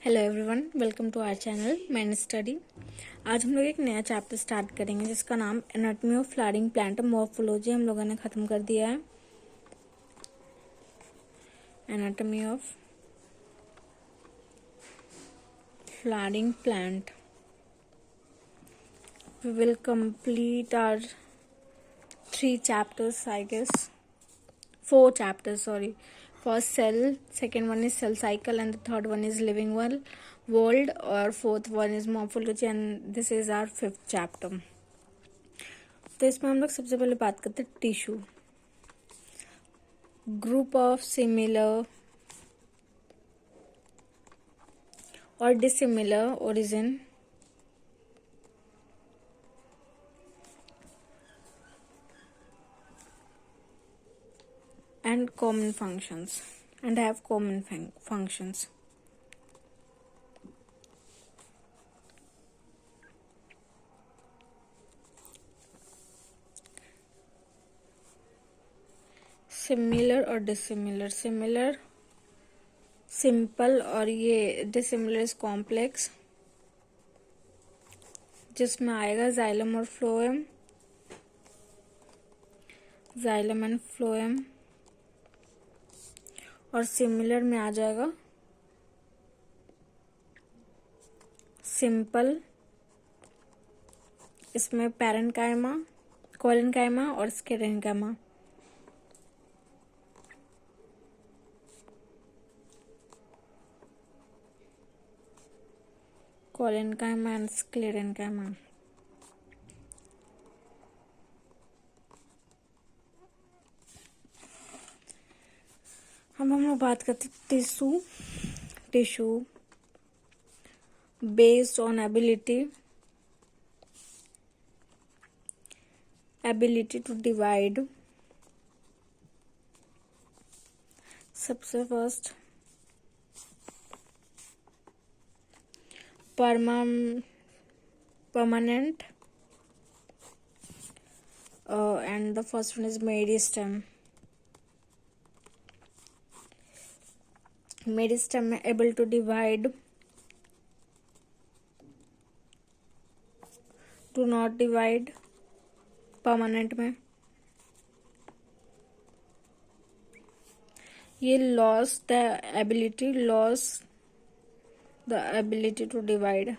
Hello everyone, welcome to our channel man study. आज हम लोग एक नया चैप्टर स्टार्ट करेंगे जिसका नाम anatomy of flowering plant morphology हम लोगों ने ख़त्म कर दिया है। Anatomy of flowering plant we will complete our 3 chapters, I guess 4 chapters, sorry. First cell, second one is cell cycle, and the third one is living world, और fourth one is morphology, and this is our 5th chapter. तो इसमें हम लोग सबसे पहले बात करते हैं टिश्यू। ग्रुप ऑफ सिमिलर और dissimilar origin and common functions and have common functions. Similar और डिसिमिलर, सिमिलर सिंपल और ये डिसिमिलर इज कॉम्प्लेक्स, जिसमें आएगा जाइलम और फ्लोएम, जाइलम एंड फ्लोएम। और सिमिलर में आ जाएगा सिंपल, इसमें पैरेन्काइमा, कोलेनकाइमा और स्क्लेरेन्काइमा। Collenchyma and sclerenchyma. हम लोग बात करते tissue based on ability to divide. सबसे first permanent and the first one is meristem. Meristem में able to divide, to not divide. Permanent में ये loss the ability to divide.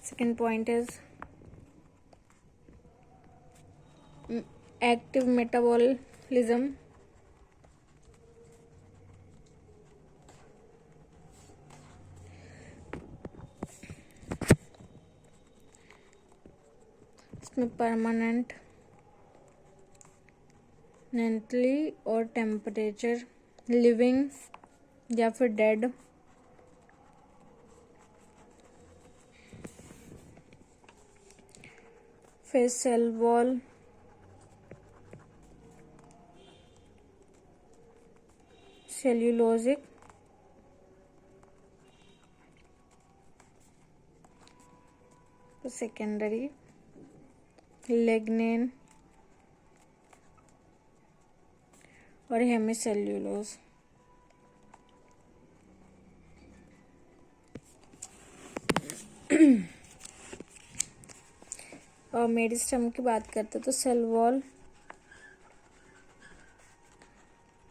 Second point is active metabolism, इसमें permanently और temperature, living या फिर dead. फिर cell wall, cellulosic, secondary lignin और hemicellulose. और मेरिस्टेम की बात करते तो सेल वॉल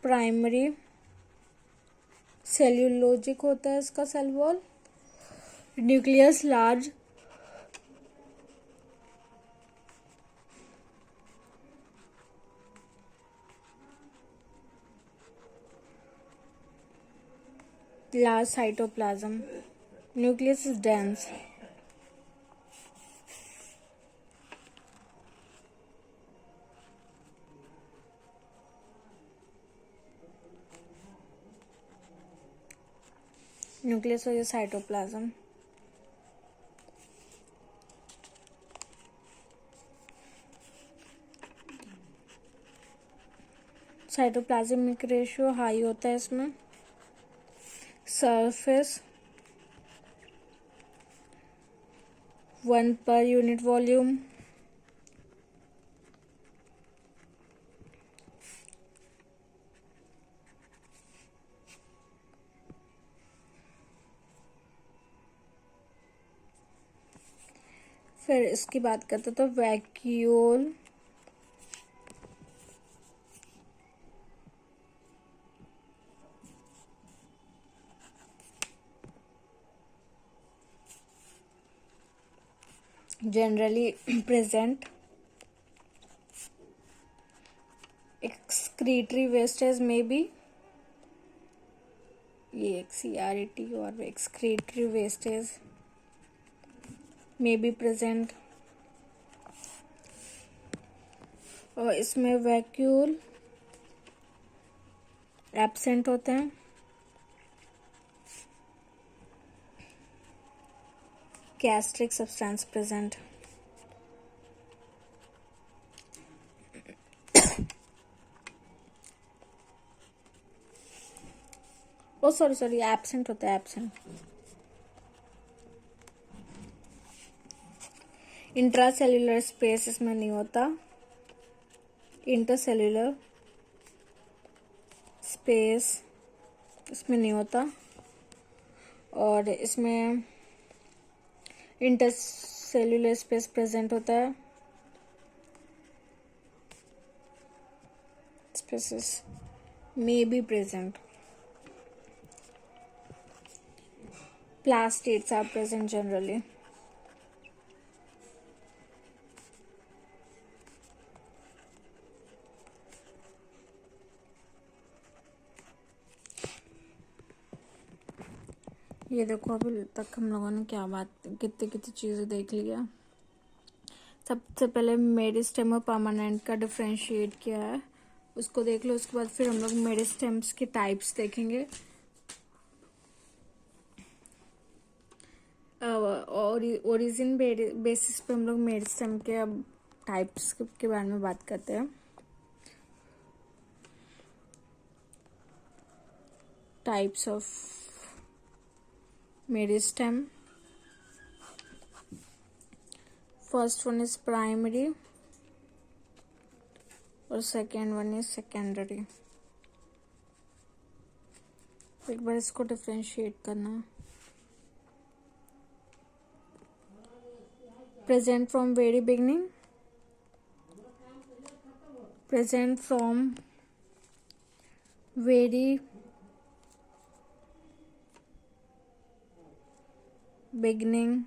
प्राइमरी सेल्यूलोजिक होता है इसका cell wall. Nucleus large, cytoplasm. Nucleus is dense. Nucleus हो गया साइटोप्लाज्म। साइटोप्लाज्मिक रेशियो हाई होता है इसमें। Surface 1 per unit volume. फिर इसकी बात करते तो vacuole generally present. Excretory wastage may be EXCRET or excretory wastage may be present. और इसमें वैक्यूल एब्सेंट होते हैं. Gastric substance present. ओ सॉरी एब्सेंट होता है एब्सेंट. इंट्रासेल्युलर स्पेस इसमें नहीं होता. इंटरसेल्युलर स्पेस इसमें नहीं होता. और इसमें इंटरसेल्युलर स्पेस प्रेजेंट होता है. Spaces may be present. Plastids are present generally. ये देखो अभी तक हम लोगों ने क्या बात कितनी चीज़ें देख लिया. सबसे पहले मेरिस्टेम और परमानेंट का डिफरेंशिएट किया है, उसको देख लो. उसके बाद फिर हम लोग मेरिस्टेम्स के टाइप्स देखेंगे. ओरिजिन बेसिस पे हम लोग मेरिस्टेम के अब टाइप्स के बारे में बात करते हैं. Types of meristem. First one is primary और सेकेंड वन इज सेकेंडरी. एक बार इसको डिफरेंशिएट करना. Present from very beginning. Present from very beginning.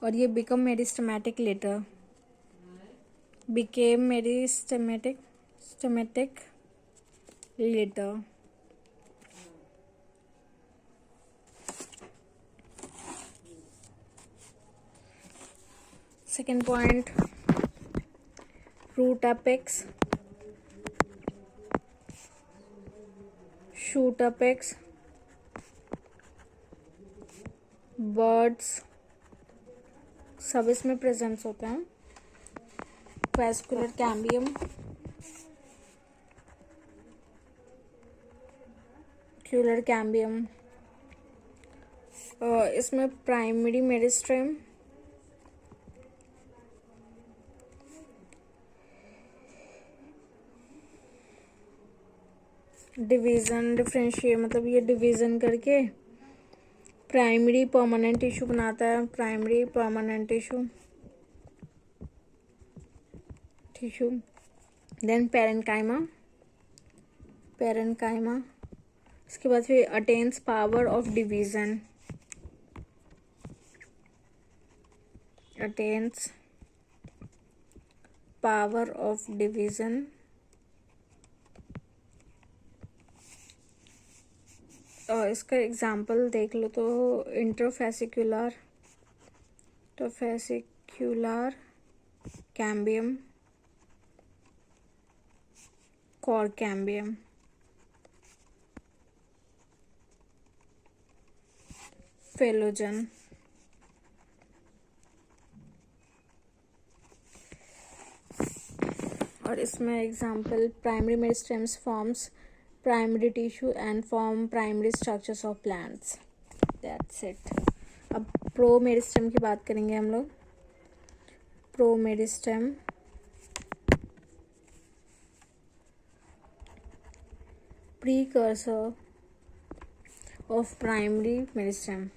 और ये become meristematic later. became meristematic later. Second point, root apex, shoot apex, birds सब इसमें presence होते हैं. vascular cambium, ocular cambium. इसमें प्राइमरी मेरिस्टेम, डिवीजन डिफरेंशिएट मतलब ये डिवीजन करके प्राइमरी परमानेंट टिश्यू बनाता है. Primary permanent tissue. Then parenchyma. इसके बाद फिर अटेन्स पावर ऑफ डिवीजन. और इसका एग्जाम्पल देख लो तो interfascicular cambium, cork cambium. Phellogen. और इसमें example primary meristems forms primary tissue and form primary structures of plants. That's it. अब प्रो मेरिस्टेम की बात करेंगे हम लोग. Promeristem precursor of primary meristem.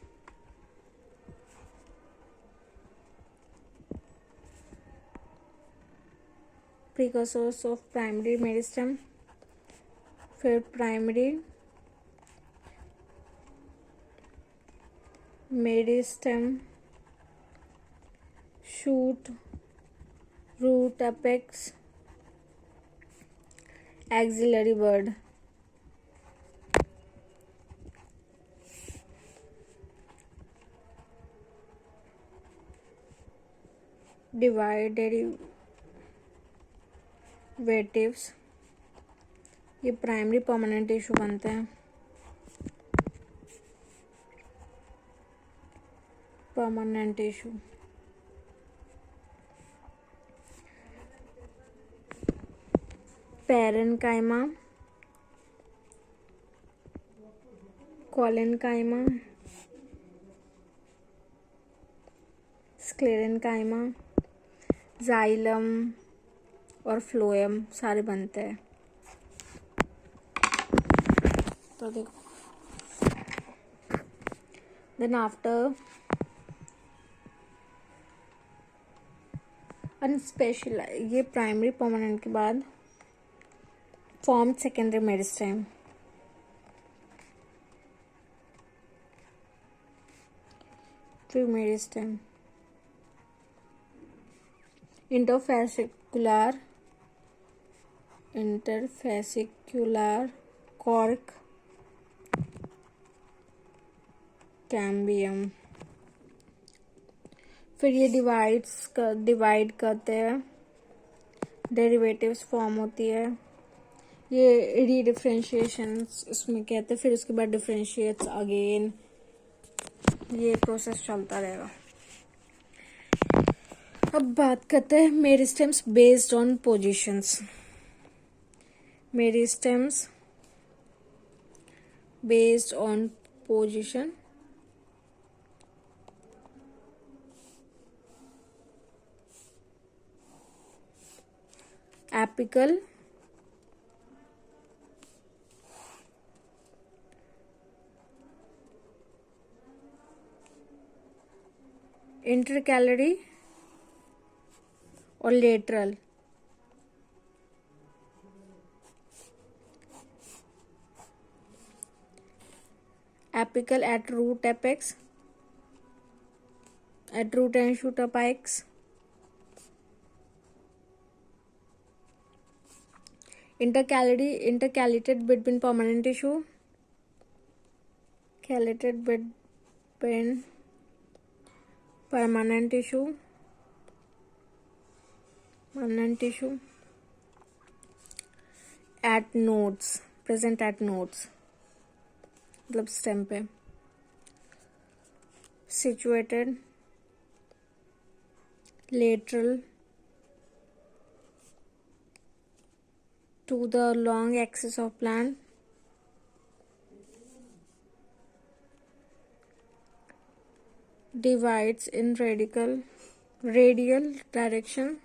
Precursors of primary meristem, फिर primary meristem, shoot, root, apex, axillary bud. Divide derivatives, ये primary permanent tissue बनते हैं. Permanent tissue. Parenchyma, collenchyma, sclerenchyma, xylem और फ्लोएम सारे बनते हैं. तो देखो, देन आफ्टर अनस्पेशल, ये प्राइमरी परमानेंट के बाद form secondary meristem. True meristem. Interfascicular cork cambium. फिर ये डिवाइड करते हैं, डेरिवेटिव्स फॉर्म होती है, ये रीडिफ्रेंशिएशन इसमें कहते हैं. फिर उसके बाद डिफ्रेंशिएट्स अगेन, ये प्रोसेस चलता रहेगा. अब बात करते हैं meristems based on positions. Meristems based on position. Apical, intercalary और lateral. Apical at root apex, at root and shoot apex. Intercalated between permanent tissue, calated between permanent tissue, at nodes, present at nodes, मतलब stem पे. situated lateral to the long axis of plant, divides in radial direction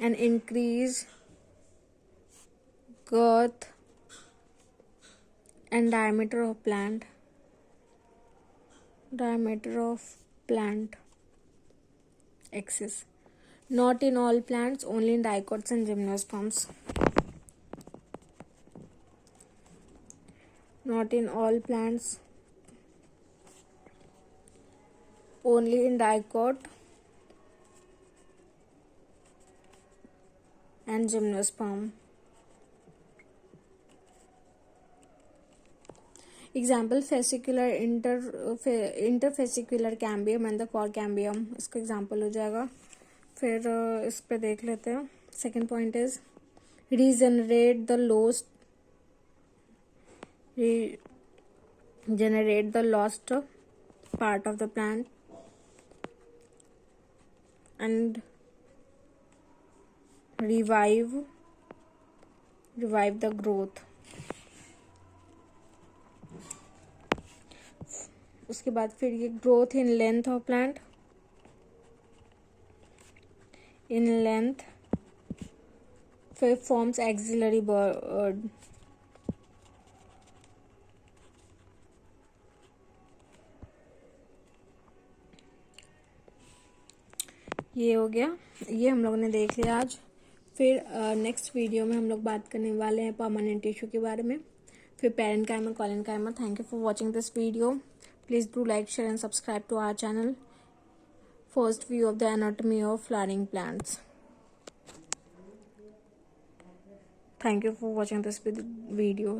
and increase girth and diameter of plant axis. Not in all plants, only in dicots and gymnosperms. Not in all plants, only in dicot and gymnosperm. Example, interfascicular cambium and the core cambium. इसका example हो जाएगा. फिर इस पे देख लेते हैं. Second point is regenerate the lost part of the plant and revive the growth. उसके बाद फिर ये growth in length of plant, फिर फॉर्म्स एक्सिलरी बर्ड. ये हो गया, ये हम लोगों ने देख लिया आज। फिर नेक्स्ट वीडियो में हम लोग बात करने वाले हैं परमानेंट टिश्यू के बारे में, फिर parenchyma, collenchyma. Thank you for watching this video. Please do like, share and subscribe to our channel. First view of the anatomy of flowering plants. Thank you for watching this video.